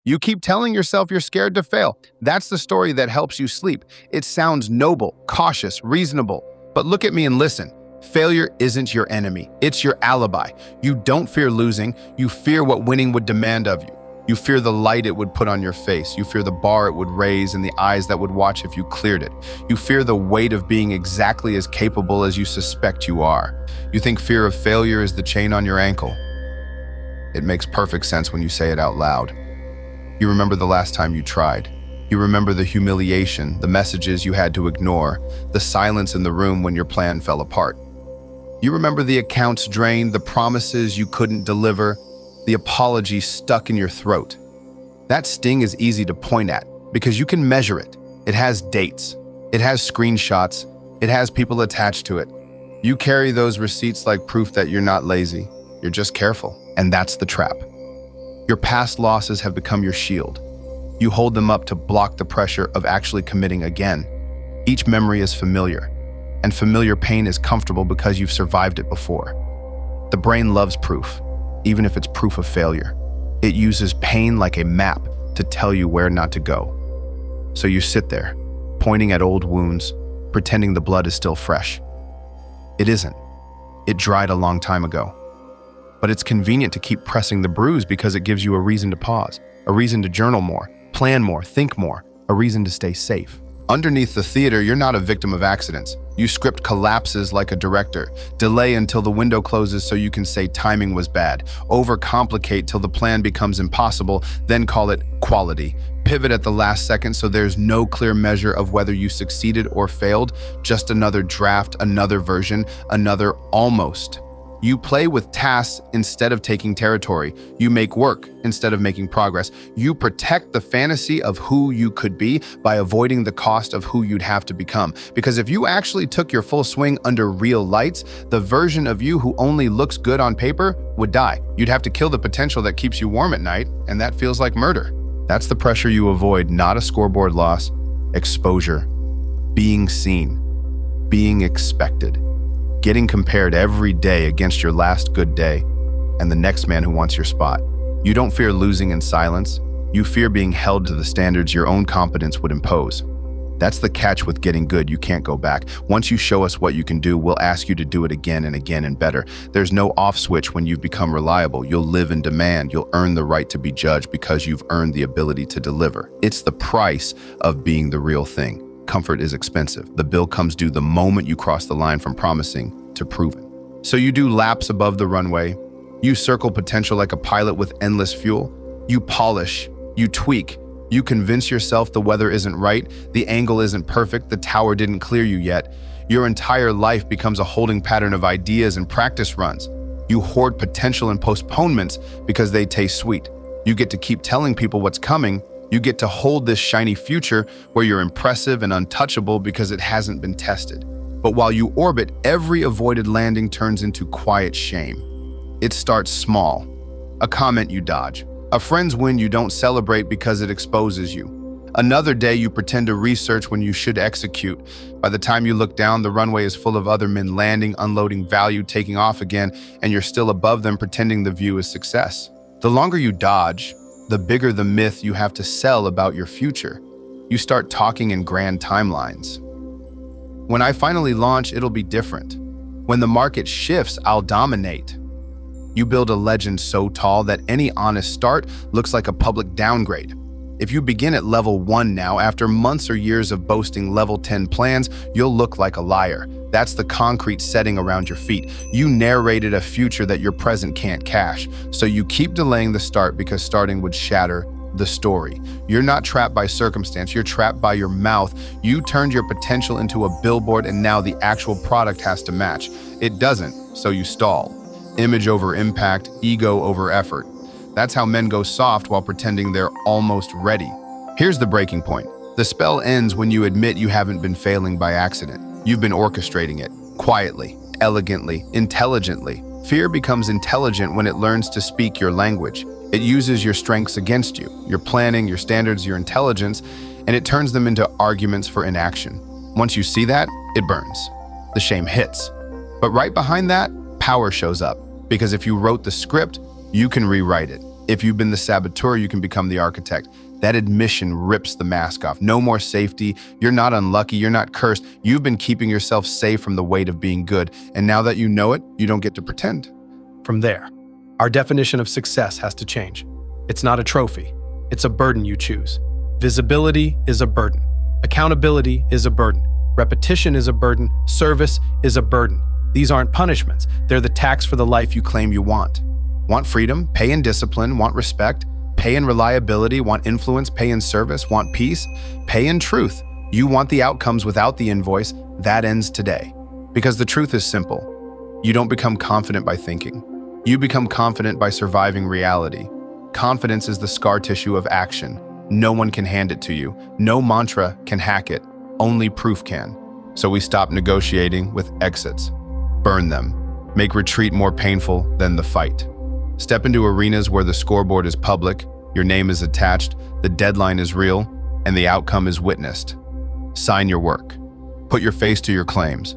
You keep telling yourself you're scared to fail. That's the story that helps you sleep. It sounds noble, cautious, reasonable. But look at me and listen. Failure isn't your enemy. It's your alibi. You don't fear losing. You fear what winning would demand of you. You fear the light it would put on your face. You fear the bar it would raise and the eyes that would watch if you cleared it. You fear the weight of being exactly as capable as you suspect you are. You think fear of failure is the chain on your ankle. It makes perfect sense when you say it out loud. You remember the last time you tried. You remember the humiliation, the messages you had to ignore, the silence in the room when your plan fell apart. You remember the accounts drained, the promises you couldn't deliver, the apology stuck in your throat. That sting is easy to point at because you can measure it. It has dates. It has screenshots. It has people attached to it. You carry those receipts like proof that you're not lazy. You're just careful. And that's the trap. Your past losses have become your shield. You hold them up to block the pressure of actually committing again. Each memory is familiar, and familiar pain is comfortable because you've survived it before. The brain loves proof, even if it's proof of failure. It uses pain like a map to tell you where not to go. So you sit there, pointing at old wounds, pretending the blood is still fresh. It isn't. It dried a long time ago. But it's convenient to keep pressing the bruise because it gives you a reason to pause, a reason to journal more, plan more, think more, a reason to stay safe. Underneath the theater, you're not a victim of accidents. You script collapses like a director, delay until the window closes so you can say timing was bad, overcomplicate till the plan becomes impossible, then call it quality. Pivot at the last second so there's no clear measure of whether you succeeded or failed, just another draft, another version, another almost. You play with tasks instead of taking territory. You make work instead of making progress. You protect the fantasy of who you could be by avoiding the cost of who you'd have to become. Because if you actually took your full swing under real lights, the version of you who only looks good on paper would die. You'd have to kill the potential that keeps you warm at night, and that feels like murder. That's the pressure you avoid, not a scoreboard loss, exposure, being seen, being expected. Getting compared every day against your last good day and the next man who wants your spot. You don't fear losing in silence. You fear being held to the standards your own competence would impose. That's the catch with getting good. You can't go back. Once you show us what you can do, we'll ask you to do it again and again and better. There's no off switch when you've become reliable. You'll live in demand. You'll earn the right to be judged because you've earned the ability to deliver. It's the price of being the real thing. Comfort is expensive. The bill comes due the moment you cross the line from promising to proven. So you do laps above the runway. You circle potential like a pilot with endless fuel. You polish, you tweak, you convince yourself the weather isn't right, the angle isn't perfect, the tower didn't clear you yet. Your entire life becomes a holding pattern of ideas and practice runs. You hoard potential and postponements because they taste sweet. You get to keep telling people what's coming. You get to hold this shiny future where you're impressive and untouchable because it hasn't been tested. But while you orbit, every avoided landing turns into quiet shame. It starts small. A comment you dodge. A friend's win you don't celebrate because it exposes you. Another day you pretend to research when you should execute. By the time you look down, the runway is full of other men landing, unloading value, taking off again, and you're still above them pretending the view is success. The longer you dodge, the bigger the myth you have to sell about your future. You start talking in grand timelines. When I finally launch, it'll be different. When the market shifts, I'll dominate. You build a legend so tall that any honest start looks like a public downgrade. If you begin at level 1 now, after months or years of boasting level 10 plans, you'll look like a liar. That's the concrete setting around your feet. You narrated a future that your present can't cash. So you keep delaying the start because starting would shatter the story. You're not trapped by circumstance, you're trapped by your mouth. You turned your potential into a billboard and now the actual product has to match. It doesn't, so you stall. Image over impact, ego over effort. That's how men go soft while pretending they're almost ready. Here's the breaking point. The spell ends when you admit you haven't been failing by accident. You've been orchestrating it, quietly, elegantly, intelligently. Fear becomes intelligent when it learns to speak your language. It uses your strengths against you, your planning, your standards, your intelligence, and it turns them into arguments for inaction. Once you see that, it burns. The shame hits. But right behind that, power shows up. Because if you wrote the script, you can rewrite it. If you've been the saboteur, you can become the architect. That admission rips the mask off. No more safety. You're not unlucky. You're not cursed. You've been keeping yourself safe from the weight of being good. And now that you know it, you don't get to pretend. From there, our definition of success has to change. It's not a trophy. It's a burden you choose. Visibility is a burden. Accountability is a burden. Repetition is a burden. Service is a burden. These aren't punishments. They're the tax for the life you claim you want. Want freedom? Pay in discipline. Want respect? Pay in reliability. Want influence? Pay in service. Want peace? Pay in truth. You want the outcomes without the invoice. That ends today. Because the truth is simple. You don't become confident by thinking. You become confident by surviving reality. Confidence is the scar tissue of action. No one can hand it to you. No mantra can hack it. Only proof can. So we stop negotiating with exits. Burn them. Make retreat more painful than the fight. Step into arenas where the scoreboard is public, your name is attached, the deadline is real, and the outcome is witnessed. Sign your work. Put your face to your claims.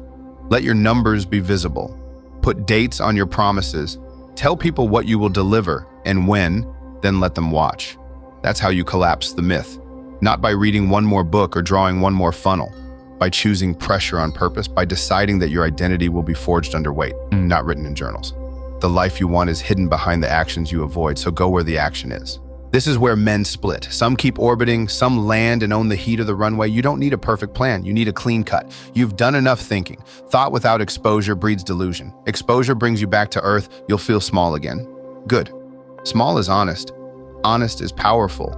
Let your numbers be visible. Put dates on your promises. Tell people what you will deliver and when, then let them watch. That's how you collapse the myth. Not by reading one more book or drawing one more funnel. By choosing pressure on purpose, by deciding that your identity will be forged under weight, not written in journals. The life you want is hidden behind the actions you avoid, so go where the action is. This is where men split. Some keep orbiting, some land and own the heat of the runway. You don't need a perfect plan, you need a clean cut. You've done enough thinking. Thought without exposure breeds delusion. Exposure brings you back to earth, you'll feel small again. Good. Small is honest. Honest is powerful.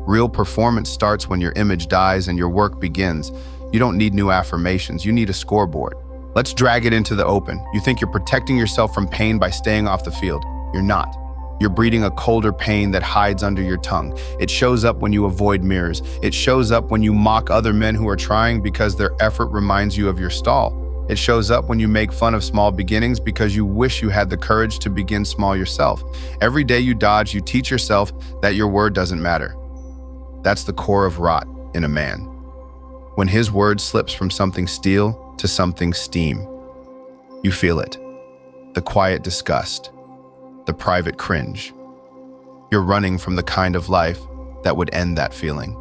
Real performance starts when your image dies and your work begins. You don't need new affirmations, you need a scoreboard. Let's drag it into the open. You think you're protecting yourself from pain by staying off the field. You're not. You're breeding a colder pain that hides under your tongue. It shows up when you avoid mirrors. It shows up when you mock other men who are trying because their effort reminds you of your stall. It shows up when you make fun of small beginnings because you wish you had the courage to begin small yourself. Every day you dodge, you teach yourself that your word doesn't matter. That's the core of rot in a man. When his word slips from something steel to something steam, you feel it. The quiet disgust, the private cringe. You're running from the kind of life that would end that feeling,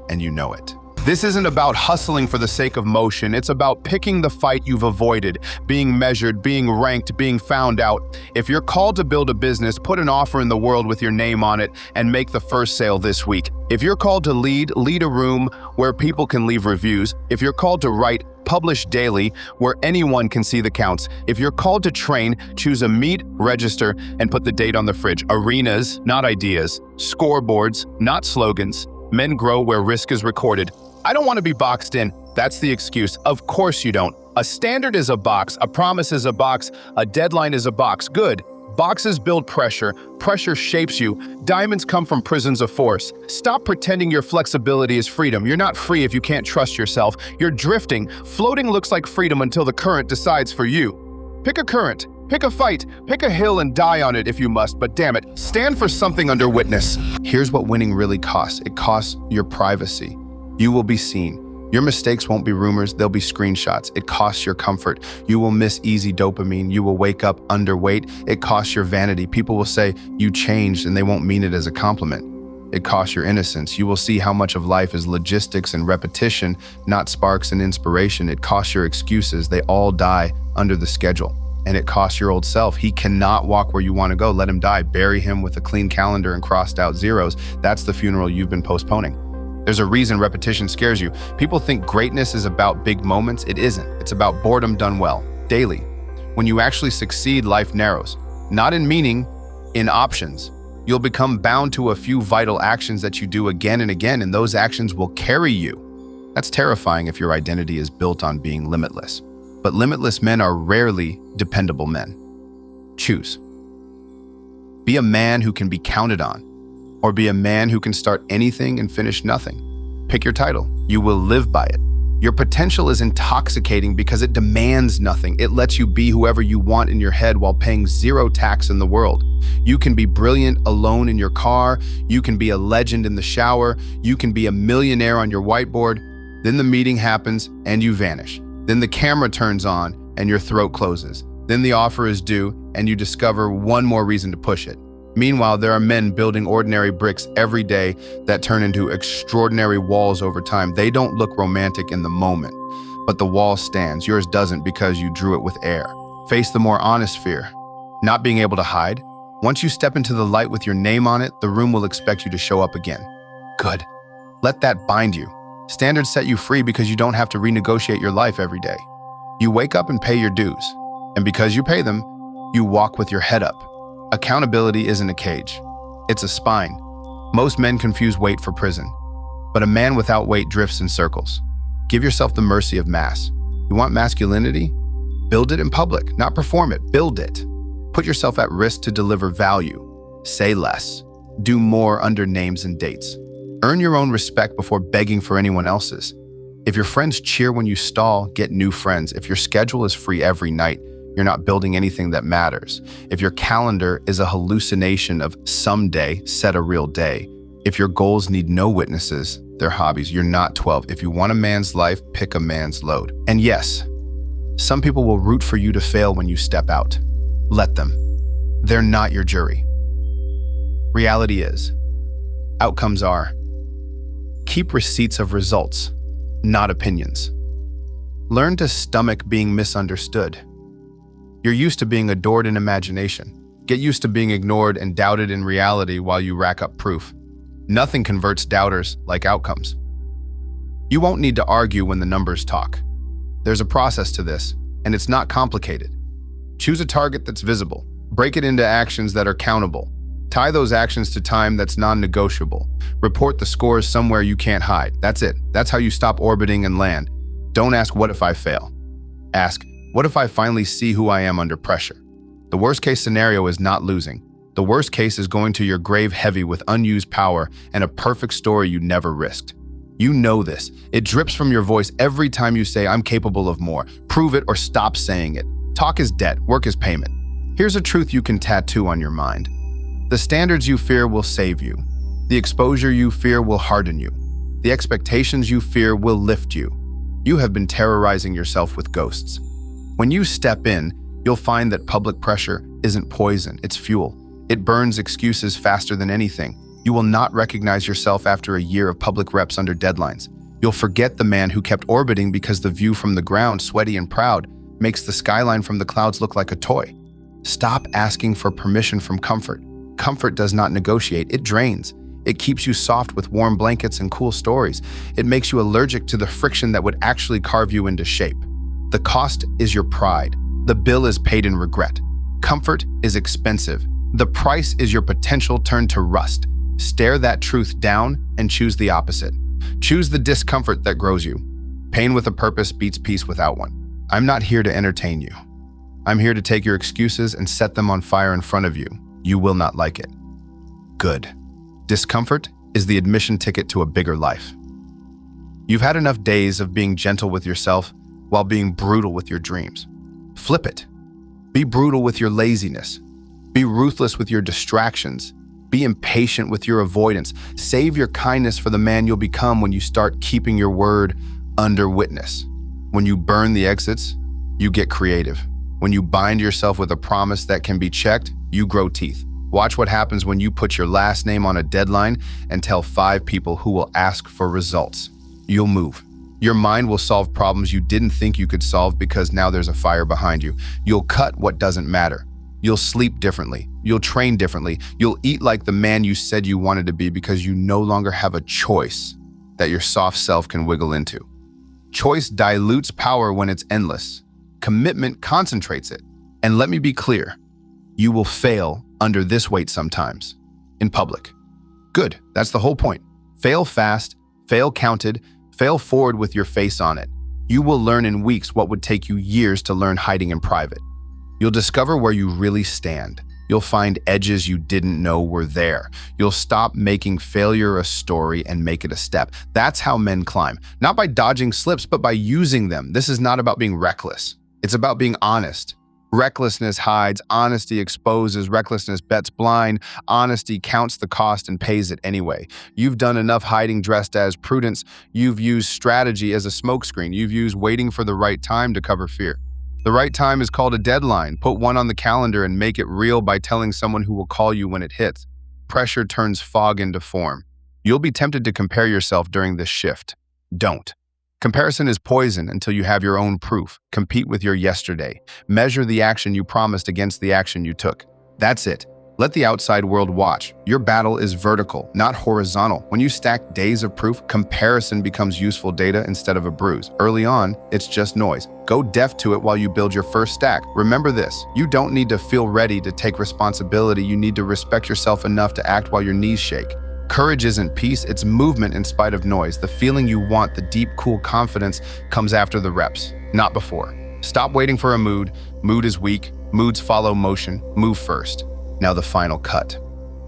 and you know it. This isn't about hustling for the sake of motion. It's about picking the fight you've avoided, being measured, being ranked, being found out. If you're called to build a business, put an offer in the world with your name on it and make the first sale this week. If you're called to lead a room where people can leave reviews. If you're called to write, publish daily where anyone can see the counts. If you're called to train, choose a meet, register, and put the date on the fridge. Arenas, not ideas. Scoreboards, not slogans. Men grow where risk is recorded. I don't want to be boxed in. That's the excuse. Of course you don't. A standard is a box. A promise is a box. A deadline is a box. Good. Boxes build pressure. Pressure shapes you. Diamonds come from prisons of force. Stop pretending your flexibility is freedom. You're not free if you can't trust yourself. You're drifting. Floating looks like freedom until the current decides for you. Pick a current. Pick a fight. Pick a hill and die on it if you must, but damn it, stand for something under witness. Here's what winning really costs. It costs your privacy. You will be seen. Your mistakes won't be rumors, they'll be screenshots. It costs your comfort. You will miss easy dopamine. You will wake up underweight. It costs your vanity. People will say you changed and they won't mean it as a compliment. It costs your innocence. You will see how much of life is logistics and repetition, not sparks and inspiration. It costs your excuses. They all die under the schedule. And it costs your old self. He cannot walk where you want to go. Let him die. Bury him with a clean calendar and crossed out zeros. That's the funeral you've been postponing. There's a reason repetition scares you. People think greatness is about big moments. It isn't. It's about boredom done well, daily. When you actually succeed, life narrows. Not in meaning, in options. You'll become bound to a few vital actions that you do again and again, and those actions will carry you. That's terrifying if your identity is built on being limitless. But limitless men are rarely dependable men. Choose. Be a man who can be counted on. Or be a man who can start anything and finish nothing. Pick your title. You will live by it. Your potential is intoxicating because it demands nothing. It lets you be whoever you want in your head while paying zero tax in the world. You can be brilliant alone in your car. You can be a legend in the shower. You can be a millionaire on your whiteboard. Then the meeting happens and you vanish. Then the camera turns on and your throat closes. Then the offer is due and you discover one more reason to push it. Meanwhile, there are men building ordinary bricks every day that turn into extraordinary walls over time. They don't look romantic in the moment, but the wall stands. Yours doesn't because you drew it with air. Face the more honest fear, not being able to hide. Once you step into the light with your name on it, the room will expect you to show up again. Good. Let that bind you. Standards set you free because you don't have to renegotiate your life every day. You wake up and pay your dues, and because you pay them, you walk with your head up. Accountability isn't a cage. It's a spine. Most men confuse weight for prison, but a man without weight drifts in circles. Give yourself the mercy of mass. You want masculinity? Build it in public, not perform it, build it. Put yourself at risk to deliver value. Say less. Do more under names and dates. Earn your own respect before begging for anyone else's. If your friends cheer when you stall, get new friends. If your schedule is free every night, you're not building anything that matters. If your calendar is a hallucination of someday, set a real day. If your goals need no witnesses, they're hobbies, you're not 12. If you want a man's life, pick a man's load. And yes, some people will root for you to fail when you step out. Let them. They're not your jury. Reality is, outcomes are. Keep receipts of results, not opinions. Learn to stomach being misunderstood. You're used to being adored in imagination. Get used to being ignored and doubted in reality while you rack up proof. Nothing converts doubters like outcomes. You won't need to argue when the numbers talk. There's a process to this, and it's not complicated. Choose a target that's visible. Break it into actions that are countable. Tie those actions to time that's non-negotiable. Report the scores somewhere you can't hide. That's it. That's how you stop orbiting and land. Don't ask, what if I fail? Ask, what if I finally see who I am under pressure? The worst case scenario is not losing. The worst case is going to your grave heavy with unused power and a perfect story you never risked. You know this. It drips from your voice every time you say, I'm capable of more. Prove it or stop saying it. Talk is debt, work is payment. Here's a truth you can tattoo on your mind. The standards you fear will save you. The exposure you fear will harden you. The expectations you fear will lift you. You have been terrorizing yourself with ghosts. When you step in, you'll find that public pressure isn't poison, it's fuel. It burns excuses faster than anything. You will not recognize yourself after a year of public reps under deadlines. You'll forget the man who kept orbiting because the view from the ground, sweaty and proud, makes the skyline from the clouds look like a toy. Stop asking for permission from comfort. Comfort does not negotiate, it drains. It keeps you soft with warm blankets and cool stories. It makes you allergic to the friction that would actually carve you into shape. The cost is your pride. The bill is paid in regret. Comfort is expensive. The price is your potential turned to rust. Stare that truth down and choose the opposite. Choose the discomfort that grows you. Pain with a purpose beats peace without one. I'm not here to entertain you. I'm here to take your excuses and set them on fire in front of you. You will not like it. Good. Discomfort is the admission ticket to a bigger life. You've had enough days of being gentle with yourself while being brutal with your dreams. Flip it. Be brutal with your laziness. Be ruthless with your distractions. Be impatient with your avoidance. Save your kindness for the man you'll become when you start keeping your word under witness. When you burn the exits, you get creative. When you bind yourself with a promise that can be checked, you grow teeth. Watch what happens when you put your last name on a deadline and tell 5 people who will ask for results. You'll move. Your mind will solve problems you didn't think you could solve because now there's a fire behind you. You'll cut what doesn't matter. You'll sleep differently. You'll train differently. You'll eat like the man you said you wanted to be because you no longer have a choice that your soft self can wiggle into. Choice dilutes power when it's endless. Commitment concentrates it. And let me be clear, you will fail under this weight sometimes, in public. Good, that's the whole point. Fail fast, fail counted, fail forward with your face on it. You will learn in weeks what would take you years to learn hiding in private. You'll discover where you really stand. You'll find edges you didn't know were there. You'll stop making failure a story and make it a step. That's how men climb. Not by dodging slips, but by using them. This is not about being reckless. It's about being honest. Recklessness hides, honesty exposes, recklessness bets blind, honesty counts the cost and pays it anyway. You've done enough hiding dressed as prudence. You've used strategy as a smokescreen. You've used waiting for the right time to cover fear. The right time is called a deadline. Put one on the calendar and make it real by telling someone who will call you when it hits. Pressure turns fog into form. You'll be tempted to compare yourself during this shift. Don't. Comparison is poison until you have your own proof. Compete with your yesterday. Measure the action you promised against the action you took. That's it. Let the outside world watch. Your battle is vertical, not horizontal. When you stack days of proof, comparison becomes useful data instead of a bruise. Early on, it's just noise. Go deaf to it while you build your first stack. Remember this, you don't need to feel ready to take responsibility. You need to respect yourself enough to act while your knees shake. Courage isn't peace, it's movement in spite of noise. The feeling you want, the deep, cool confidence, comes after the reps, not before. Stop waiting for a mood. Mood is weak. Moods follow motion. Move first. Now the final cut.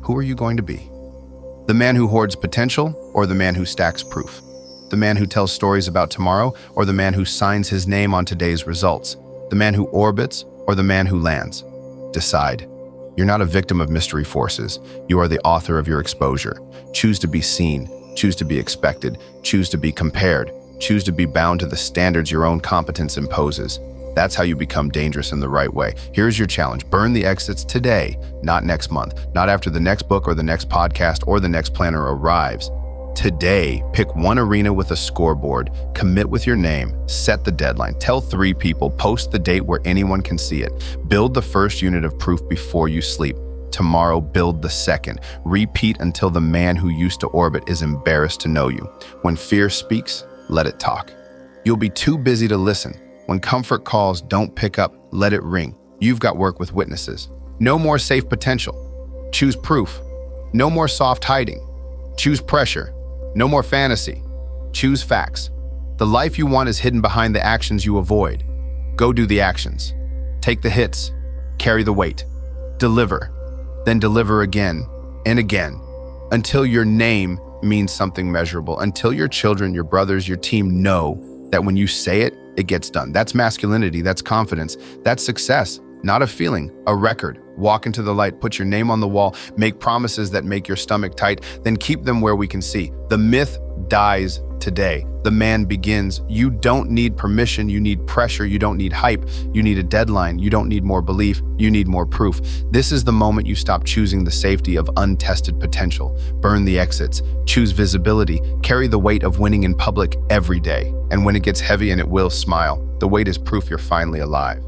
Who are you going to be? The man who hoards potential or the man who stacks proof? The man who tells stories about tomorrow or the man who signs his name on today's results? The man who orbits or the man who lands? Decide. You're not a victim of mystery forces. You are the author of your exposure. Choose to be seen. Choose to be expected. Choose to be compared. Choose to be bound to the standards your own competence imposes. That's how you become dangerous in the right way. Here's your challenge. Burn the exits today, not next month, not after the next book or the next podcast or the next planner arrives. Today, pick one arena with a scoreboard, commit with your name, set the deadline, tell 3 people, post the date where anyone can see it. Build the first unit of proof before you sleep. Tomorrow, build the second. Repeat until the man who used to orbit is embarrassed to know you. When fear speaks, let it talk. You'll be too busy to listen. When comfort calls, don't pick up, let it ring. You've got work with witnesses. No more safe potential. Choose proof. No more soft hiding. Choose pressure. No more fantasy. Choose facts. The life you want is hidden behind the actions you avoid. Go do the actions. Take the hits. Carry the weight. Deliver. Then deliver again and again until your name means something measurable, until your children, your brothers, your team know that when you say it, it gets done. That's masculinity, that's confidence, that's success, not a feeling, a record. Walk into the light, put your name on the wall, make promises that make your stomach tight, then keep them where we can see. The myth dies today. The man begins. You don't need permission, you need pressure, you don't need hype, you need a deadline, you don't need more belief, you need more proof. This is the moment you stop choosing the safety of untested potential. Burn the exits, choose visibility, carry the weight of winning in public every day. And when it gets heavy, and it will, smile. The weight is proof you're finally alive.